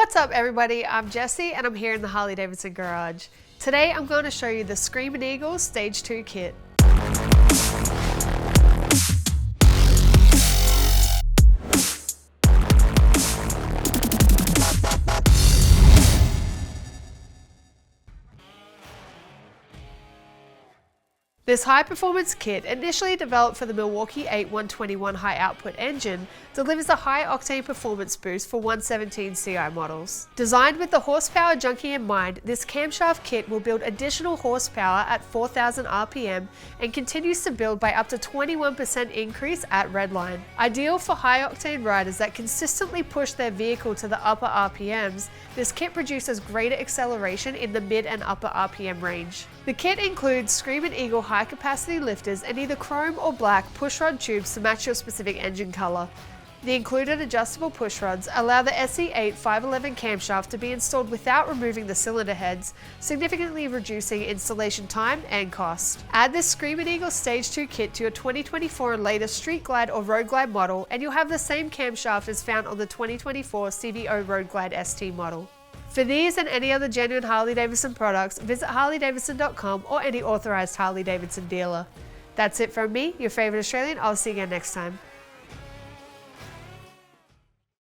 What's up everybody, I'm Jessie and I'm here in the Harley-Davidson garage. Today I'm going to show you the Screamin Eagle Stage 2 kit. This high-performance kit, initially developed for the Milwaukee 8 121 high-output engine, delivers a high-octane performance boost for 117 CI models. Designed with the horsepower junkie in mind, this camshaft kit will build additional horsepower at 4,000 RPM and continues to build by up to 21% increase at redline. Ideal for high-octane riders that consistently push their vehicle to the upper RPMs, this kit produces greater acceleration in the mid and upper RPM range. The kit includes Screamin Eagle high-capacity lifters and either chrome or black pushrod tubes to match your specific engine color. The included adjustable pushrods allow the SE8 511 camshaft to be installed without removing the cylinder heads, significantly reducing installation time and cost. Add this Screamin Eagle Stage 2 kit to your 2024 and later Street Glide or Road Glide model and you'll have the same camshaft as found on the 2024 CVO Road Glide ST model. For these and any other genuine Harley-Davidson products, visit harleydavidson.com or any authorized Harley-Davidson dealer. That's it from me, your favorite Australian. I'll see you again next time.